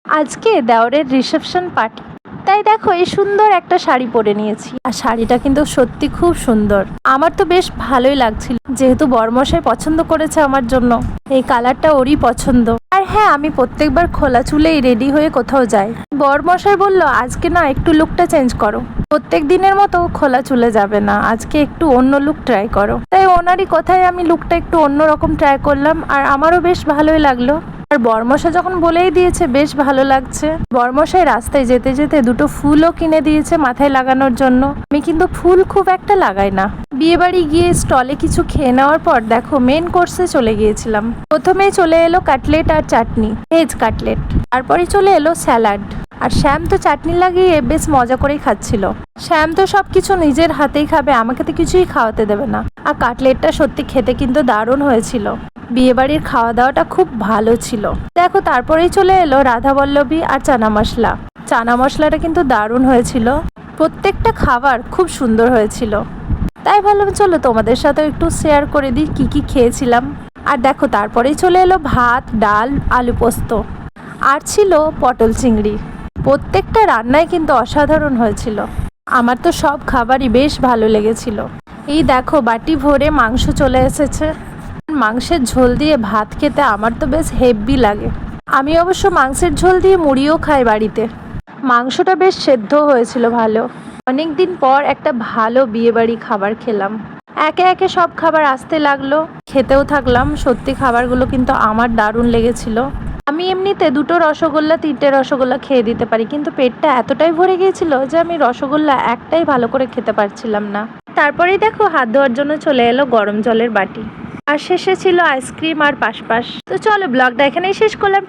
আজকে দেওরের reception party, তাই দেখো এই সুন্দর একটা শাড়ি পরে নিয়েছি। আর শাড়িটা কিন্তু সত্যি খুব সুন্দর, আমার তো বেশ ভালোই লাগছিল। যেহেতু বরমশাই পছন্দ করেছে আমার জন্য, এই কালারটা ওরই পছন্দ। আর হ্যাঁ, আমি প্রত্যেকবার খোলা চুলেই রেডি হয়ে কোথাও যাই। বরমশাই বলল আজকে না একটু লুকটা চেঞ্জ করো, প্রত্যেক দিনের মতো খোলা চুলে যাবে না, আজকে একটু অন্য লুক ট্রাই করো। তাই ওনারই কথায় আমি লুকটা একটু অন্যরকম ট্রাই করলাম, আর আমারও বেশ ভালোই লাগলো। আর বরমশাই যখন বলেই দিয়েছে বেশ ভালো লাগছে। বরমশাই রাস্তায় যেতে যেতে দুটো ফুলও কিনে দিয়েছে মাথায় লাগানোর জন্য। আমি কিন্তু ফুল খুব একটা লাগাই না। বিয়ে বাড়ি গিয়ে স্টলে কিছু খেয়ে নেওয়ার পর দেখো মেন কোর্সে চলে গিয়েছিলাম। প্রথমেই চলে এলো কাটলেট আর চাটনি, ভেজ কাটলেট। তারপরে চলে এলো স্যালাড। আর শ্যাম তো চাটনি লাগিয়ে বেশ মজা করেই খাচ্ছিল। শ্যাম তো সবকিছু নিজের হাতেই খাবে, আমাকে তো কিছুই খাওয়াতে দেবে না। আর কাটলেটটা সত্যি খেতে কিন্তু দারুণ হয়েছিল। বিয়েবাড়ির খাওয়া দাওয়াটা খুব ভালো ছিল। দেখো তারপরেই চলে এলো রাধাবল্লভী আর চানা মশলা। চানা মশলাটা কিন্তু দারুণ হয়েছিল, প্রত্যেকটা খাবার খুব সুন্দর হয়েছিল। তাই ভাবলাম চলো তোমাদের সাথেও একটু শেয়ার করে দিই কি কি খেয়েছিলাম। আর দেখো তারপরেই চলে এলো ভাত, ডাল, আলু পোস্ত, আর ছিল পটল চিংড়ি। প্রত্যেকটা রান্নাই কিন্তু অসাধারণ হয়েছিল। আমার তো সব খাবারই বেশ ভালো লেগেছিল। এই দেখো বাটি ভরে মাংস চলে এসেছে। মাংসের ঝোল দিয়ে ভাত খেতে আমার তো বেশ হেভি লাগে। আমি অবশ্য মাংসের ঝোল দিয়ে মুড়িও খাই বাড়িতে। মাংসটা বেশ সেদ্ধ হয়েছিল ভালো। অনেক দিন পর একটা ভালো বিয়েবাড়ি খাবার খেলাম। একে একে সব খাবার আসতে লাগলো, খেতেও থাকলাম। সত্যি খাবারগুলো কিন্তু আমার দারুণ লেগেছিল। আমি এমনিতে 2টো রসগোল্লা 3টে রসগোল্লা খেয়ে দিতে পারি, কিন্তু পেটটা এতটাই ভরে গিয়েছিল যে আমি রসগোল্লা একটাই ভালো করে খেতে পারছিলাম না। তারপরেই দেখো হাত ধোয়ার জন্য চলে এলো গরম জলের বাটি। আর শেষে ছিল আইসক্রিম আর পাশপাশ। তো চলো ব্লগটা এখানেই শেষ করলাম।